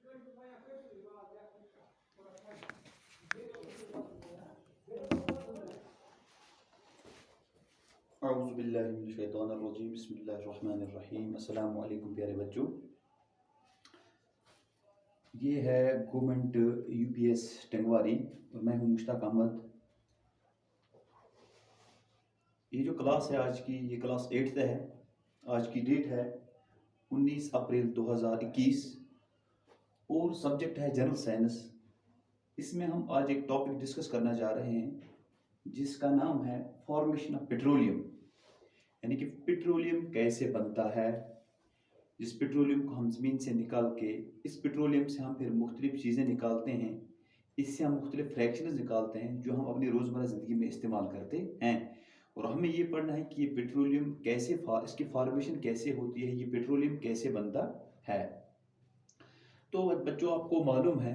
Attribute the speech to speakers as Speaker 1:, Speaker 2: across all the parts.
Speaker 1: औज़ुबिल्लाहिमिनश्शैतानिर्रजीम बिस्मिल्लाहिर्रहमानिर्रहीम। अस्सलामु अलैकुम प्यारे बच्चों। ये है गवर्नमेंट यूपीएस टंगवारी और मैं हूँ मुश्ताक अहमद। ये जो क्लास है आज की, ये क्लास 8th है। आज की डेट है 19 अप्रैल 2021 और सब्जेक्ट है जनरल साइंस। इसमें हम आज एक टॉपिक डिस्कस करना जा रहे हैं जिसका नाम है फॉर्मेशन ऑफ पेट्रोलियम, यानी कि पेट्रोलियम कैसे बनता है। जिस पेट्रोलियम को हम ज़मीन से निकाल के, इस पेट्रोलियम से हम फिर मुख्तलिफ चीज़ें निकालते हैं। इससे हम मुख्तलिफ फ्रैक्शंस निकालते हैं जो हम अपनी रोज़मर्रा ज़िंदगी में इस्तेमाल करते हैं। और हमें ये पढ़ना है कि ये पेट्रोलियम कैसे इसकी फार्मेशन कैसे होती है, ये पेट्रोलियम कैसे बनता है। तो बच्चों, आपको मालूम है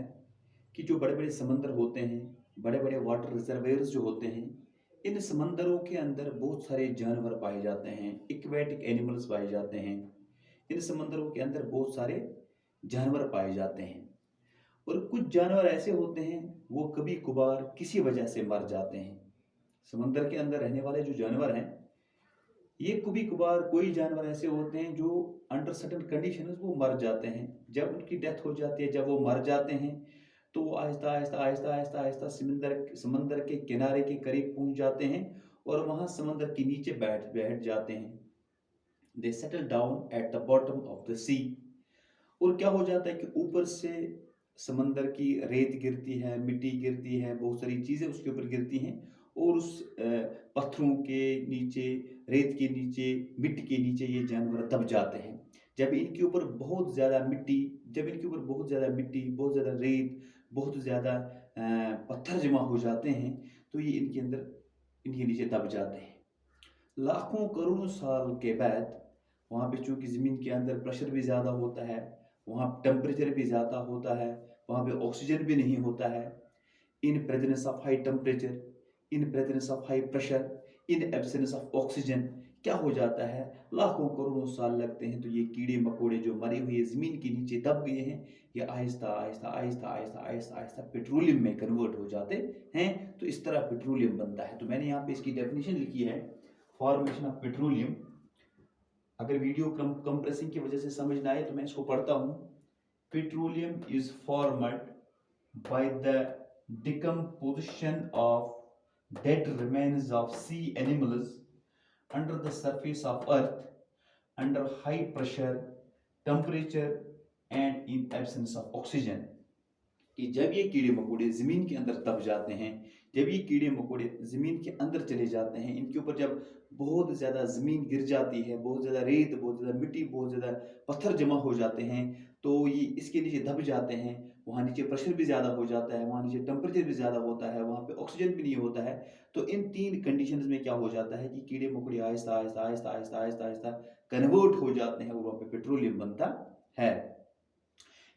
Speaker 1: कि जो बड़े बड़े समंदर होते हैं, बड़े बड़े वाटर रिजर्वेयर्स जो होते हैं, इन समंदरों के अंदर बहुत सारे जानवर पाए जाते हैं, एक्वेटिक एनिमल्स पाए जाते हैं। इन समंदरों के अंदर बहुत सारे जानवर पाए जाते हैं और कुछ जानवर ऐसे होते हैं वो कभी कभार किसी वजह से मर जाते हैं। समंदर के अंदर रहने वाले जो जानवर हैं, ये कभी कभार कोई जानवर ऐसे होते हैं जो अंडर सर्टेन कंडीशंस वो मर जाते हैं। जब उनकी डेथ हो जाती है, जब वो मर जाते हैं, तो वो आहिस्ता आहिस्ता आहिस्ता आहिस्ता आहिस्ता समंदर के किनारे के करीब पहुंच जाते हैं और वहां समंदर के नीचे बैठ बैठ जाते हैं। They settle down at the bottom of the sea. और क्या हो जाता है कि ऊपर से समंदर की रेत गिरती है, मिट्टी गिरती है, बहुत सारी चीज़ें उसके ऊपर गिरती हैं और उस पत्थरों के नीचे, रेत के नीचे, मिट्टी के नीचे ये जानवर दब जाते हैं। जब इनके ऊपर बहुत ज़्यादा मिट्टी, बहुत ज़्यादा रेत, बहुत ज़्यादा पत्थर जमा हो जाते हैं, तो ये इनके नीचे दब जाते हैं। लाखों करोड़ों साल के बाद वहाँ पे चूंकि ज़मीन के अंदर प्रेशर भी ज़्यादा होता है, वहाँ टेम्परेचर भी ज़्यादा होता है, वहाँ पे ऑक्सीजन भी नहीं होता है। In presence of high temperature, in presence of high pressure, in absence of oxygen क्या हो जाता है, लाखों करोड़ों साल लगते हैं। तो ये कीड़े मकोड़े जो मरे हुए ज़मीन के नीचे दब गए हैं, ये आहिस्ता आहिस्ता आहिस्ता आहिस्ता आहिस्ता आहिस्ता पेट्रोलियम में कन्वर्ट हो जाते हैं। तो इस तरह पेट्रोलियम बनता है। तो मैंने यहाँ पे इसकी डेफिनेशन लिखी है, फॉर्मेशन ऑफ पेट्रोलियम। अगर वीडियो कंप्रेसिंग की वजह से समझ ना आए तो मैं इसको पढ़ता हूँ। Petroleum is formed by the decomposition of dead remains of sea animals under the surface of earth under high pressure, temperature and in absence of oxygen। कि जब ये कीड़े मकोड़े ज़मीन के अंदर दब जाते हैं, जब ये कीड़े मकोड़े ज़मीन के अंदर चले जाते हैं, इनके ऊपर जब बहुत ज़्यादा ज़मीन गिर जाती है, बहुत ज़्यादा रेत, बहुत ज़्यादा मिट्टी, बहुत ज़्यादा पत्थर जमा हो जाते हैं, तो ये इसके नीचे दब जाते हैं। वहाँ नीचे प्रेशर भी ज़्यादा हो जाता है, वहाँ नीचे टेम्परेचर भी ज़्यादा होता है, वहाँ पे ऑक्सीजन भी नहीं होता है। तो इन 3 कंडीशंस में क्या हो जाता है कि कीड़े मकोड़े आहिस्ता आहिस्ता आहिस्ता आहिस्ता आहिस्ता आहिस्ता कन्वर्ट हो जाते हैं और वहाँ पे पेट्रोलियम बनता है।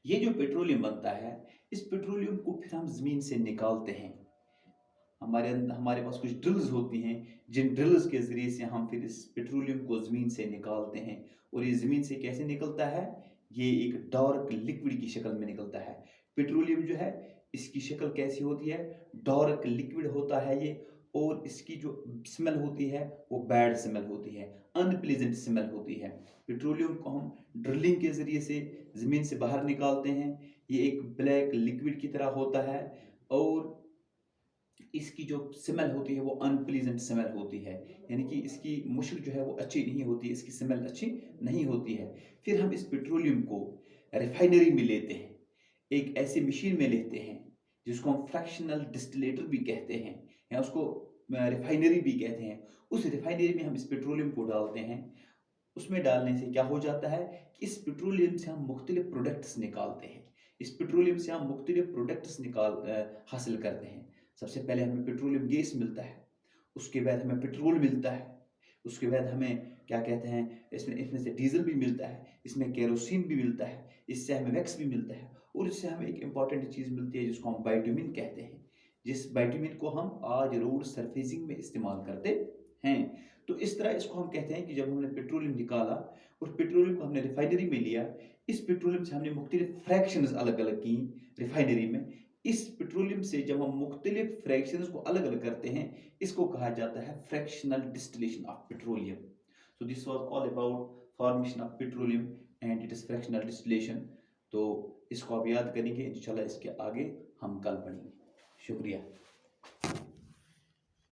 Speaker 1: ये जो पेट्रोलियम बनता है, इस पेट्रोलियम को फिर हम ज़मीन से निकालते हैं। हमारे पास कुछ ड्रिल्स होती हैं, जिन ड्रिल्स के ज़रिए से हम फिर इस पेट्रोलियम को ज़मीन से निकालते हैं। और ये ज़मीन से कैसे निकलता है, ये एक डार्क लिक्विड की शक्ल में निकलता है। पेट्रोलियम जो है, इसकी शक्ल कैसी होती है, डार्क लिक्विड होता है ये। और इसकी जो स्मेल होती है वो बैड स्मेल होती है, अनप्लीजेंट स्मेल होती है। पेट्रोलियम को हम ड्रिलिंग के ज़रिए से ज़मीन से बाहर निकालते हैं। ये एक ब्लैक लिक्विड की तरह होता है और इसकी जो स्मेल होती है वो अनप्लीजेंट स्मेल होती है, यानी कि इसकी मुश्क जो है वो अच्छी नहीं होती, इसकी स्मेल अच्छी नहीं होती है। फिर हम इस पेट्रोलियम को रिफाइनरी में लेते हैं, एक ऐसी मशीन में लेते हैं जिसको हम फ्रैक्शनल डिस्टिलेटर भी कहते हैं या उसको रिफाइनरी भी कहते हैं। उस रिफाइनरी में हम इस पेट्रोलियम को डालते हैं। उसमें डालने से क्या हो जाता है कि इस पेट्रोलियम से हम मुख्तलिफ प्रोडक्ट्स निकालते हैं। इस पेट्रोलियम से हम मुख्तलिफ प्रोडक्ट्स हासिल करते हैं। सबसे पहले हमें पेट्रोलियम गैस मिलता है, उसके बाद हमें पेट्रोल मिलता है, उसके बाद हमें क्या कहते हैं, इसमें इसमें से डीजल भी मिलता है, इसमें केरोसिन भी मिलता है, इससे हमें वैक्स भी मिलता है और इससे हमें एक इम्पॉर्टेंट चीज़ मिलती है जिसको हम बाइटुमिन कहते हैं, जिस बाइटुमिन को हम आज रोड सरफेसिंग में इस्तेमाल करते हैं। तो इस तरह इसको हम कहते हैं कि जब हमने पेट्रोलियम निकाला और पेट्रोलियम को हमने रिफाइनरी में लिया, इस पेट्रोलियम से हमने मुख्तलिफ फ्रैक्शंस अलग अलग की रिफाइनरी में। इस पेट्रोलियम से जब हम मुख्तलिफ फ्रैक्शंस को अलग अलग करते हैं, इसको कहा जाता है fractional distillation of petroleum. So this was all about formation of petroleum and it is fractional distillation. तो इसको आप याद करेंगे, इंशाल्लाह इसके आगे हम कल पढ़ेंगे। शुक्रिया।